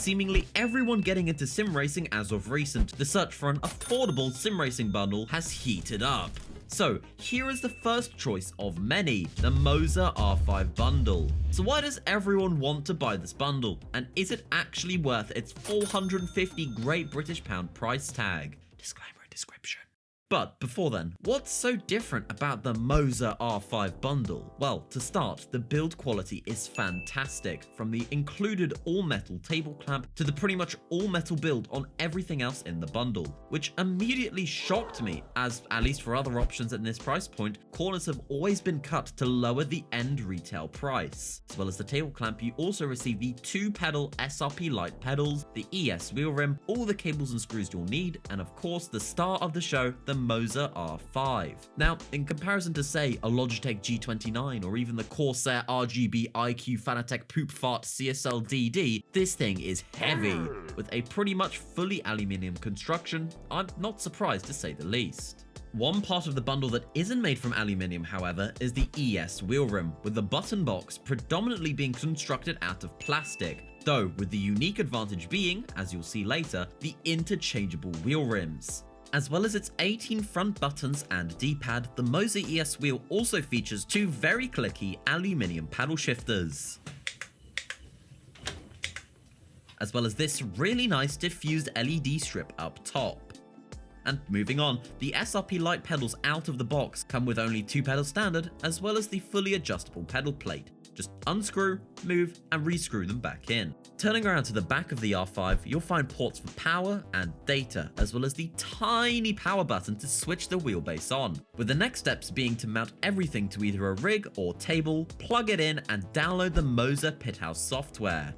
seemingly everyone getting into sim racing as of recent, the search for an affordable sim racing bundle has heated up. So here is the first choice of many, the Moza R5 Bundle. So why does everyone want to buy this bundle? And is it actually worth its 450 Great British Pound price tag? Disclaimer in description. But before then, what's so different about the Moza R5 Bundle? Well, to start, the build quality is fantastic, from the included all-metal table clamp to the pretty much all-metal build on everything else in the bundle, which immediately shocked me, as, at least for other options at this price point, corners have always been cut to lower the end retail price. As well as the table clamp, you also receive the 2-pedal SRP Lite pedals, the ES wheel rim, all the cables and screws you'll need, and of course the star of the show, the Moza R5. Now, in comparison to say a Logitech G29 or even the Corsair RGB IQ Fanatec Poop Fart CSL DD, this thing is heavy. With a pretty much fully aluminium construction, I'm not surprised to say the least. One part of the bundle that isn't made from aluminium, however, is the ES wheel rim, with the button box predominantly being constructed out of plastic, though with the unique advantage being, as you'll see later, the interchangeable wheel rims. As well as its 18 front buttons and D-pad, the Moza ES wheel also features 2 very clicky aluminium paddle shifters. As well as this really nice diffused LED strip up top. And moving on, the SRP Lite pedals out of the box come with only 2 pedals standard, as well as the fully adjustable pedal plate. Just unscrew, move, and rescrew them back in. Turning around to the back of the R5, you'll find ports for power and data, as well as the tiny power button to switch the wheelbase on, with the next steps being to mount everything to either a rig or table, plug it in, and download the Moza Pithouse software.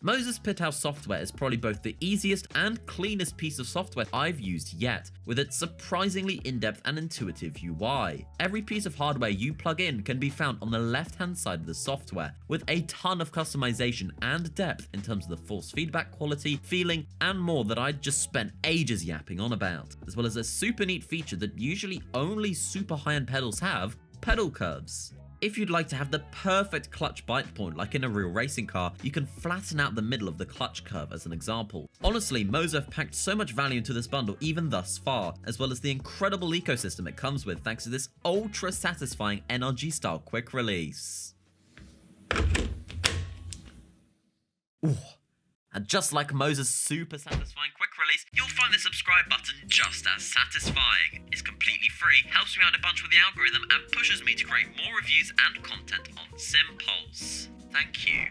Moza's Pithouse software is probably both the easiest and cleanest piece of software I've used yet, with its surprisingly in-depth and intuitive UI. Every piece of hardware you plug in can be found on the left-hand side of the software, with a ton of customization and depth in terms of the force feedback quality, feeling, and more that I'd just spent ages yapping on about, as well as a super neat feature that usually only super high-end pedals have, pedal curves. If you'd like to have the perfect clutch bite point like in a real racing car, you can flatten out the middle of the clutch curve as an example. Honestly, Moza have packed so much value into this bundle even thus far, as well as the incredible ecosystem it comes with thanks to this ultra satisfying NRG style quick release. Ooh. And just like Moza's super satisfying quick release, you'll find the subscribe button just as satisfying. It's completely free, helps me out a bunch with the algorithm, and pushes me to create more reviews and content on SimPulse. Thank you.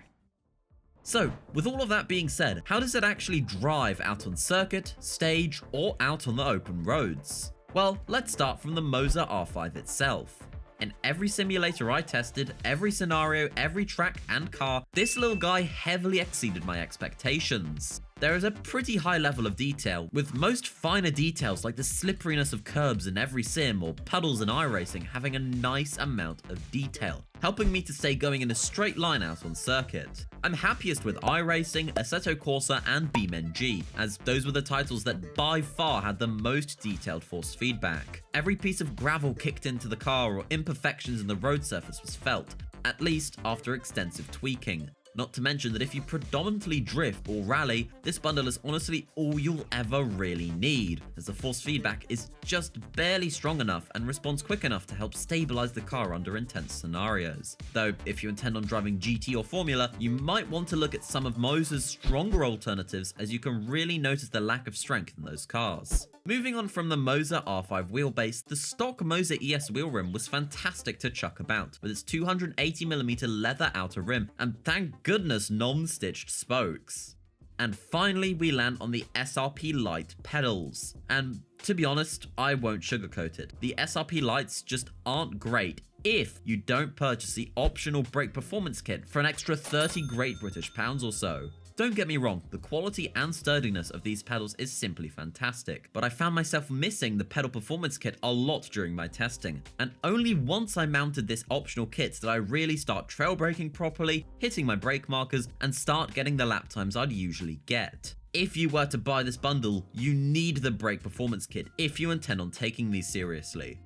So, with all of that being said, how does it actually drive out on circuit, stage, or out on the open roads? Well, let's start from the Moza R5 itself. In every simulator I tested, every scenario, every track and car, this little guy heavily exceeded my expectations. There is a pretty high level of detail, with most finer details like the slipperiness of curbs in every sim or puddles in iRacing having a nice amount of detail, helping me to stay going in a straight line out on circuit. I'm happiest with iRacing, Assetto Corsa, and BeamNG, as those were the titles that by far had the most detailed force feedback. Every piece of gravel kicked into the car or imperfections in the road surface was felt, at least after extensive tweaking. Not to mention that if you predominantly drift or rally, this bundle is honestly all you'll ever really need, as the force feedback is just barely strong enough and responds quick enough to help stabilize the car under intense scenarios. Though, if you intend on driving GT or Formula, you might want to look at some of Moza's stronger alternatives, as you can really notice the lack of strength in those cars. Moving on from the Moza R5 wheelbase, the stock Moza ES wheel rim was fantastic to chuck about, with its 280mm leather outer rim, and thank goodness non-stitched spokes. And finally, we land on the SRP Lite pedals. And to be honest, I won't sugarcoat it. The SRP Lites just aren't great if you don't purchase the optional brake performance kit for an extra 30 Great British Pounds or so. Don't get me wrong, the quality and sturdiness of these pedals is simply fantastic, but I found myself missing the pedal performance kit a lot during my testing, and only once I mounted this optional kit did I really start trail braking properly, hitting my brake markers, and start getting the lap times I'd usually get. If you were to buy this bundle, you need the brake performance kit if you intend on taking these seriously.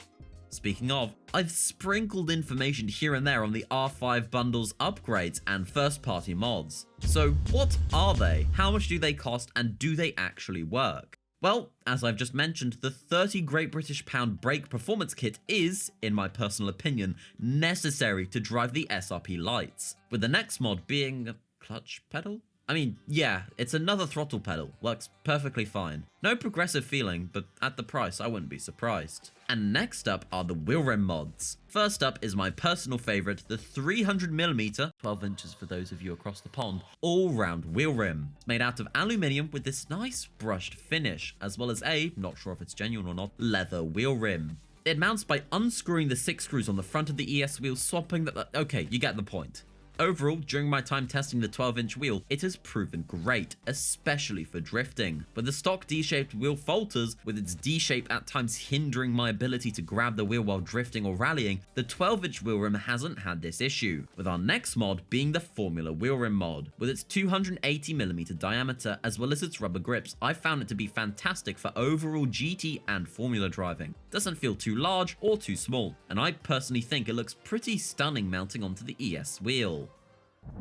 Speaking of, I've sprinkled information here and there on the R5 Bundle's upgrades and first-party mods. So what are they? How much do they cost, and do they actually work? Well, as I've just mentioned, the 30 Great British Pound Brake Performance Kit is, in my personal opinion, necessary to drive the SRP Lites, with the next mod being a clutch pedal? I mean, yeah, it's another throttle pedal, works perfectly fine. No progressive feeling, but at the price I wouldn't be surprised. And next up are the wheel rim mods. First up is my personal favourite, the 300mm, 12 inches for those of you across the pond, all-round wheel rim. It's made out of aluminium with this nice brushed finish, as well as a, not sure if it's genuine or not, leather wheel rim. It mounts by unscrewing the 6 screws on the front of the ES wheel, swapping the... okay, you get the point. Overall, during my time testing the 12-inch wheel, it has proven great, especially for drifting. But the stock D-shaped wheel falters, with its D shape at times hindering my ability to grab the wheel while drifting or rallying, the 12-inch wheel rim hasn't had this issue, with our next mod being the Formula wheel rim mod. With its 280mm diameter as well as its rubber grips, I found it to be fantastic for overall GT and Formula driving. Doesn't feel too large or too small, and I personally think it looks pretty stunning mounting onto the ES wheel.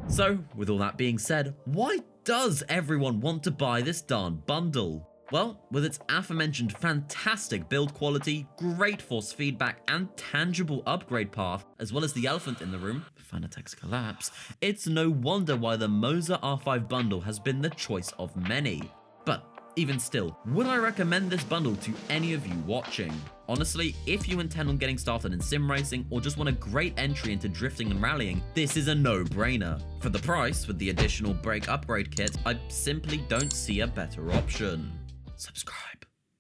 So, with all that being said, why does everyone want to buy this darn bundle? Well, with its aforementioned fantastic build quality, great force feedback, and tangible upgrade path, as well as the elephant in the room, Fanatec's collapse, it's no wonder why the Moza R5 Bundle has been the choice of many. But even still, would I recommend this bundle to any of you watching? Honestly, if you intend on getting started in sim racing or just want a great entry into drifting and rallying, this is a no-brainer. For the price, with the additional brake upgrade kit, I simply don't see a better option. Subscribe.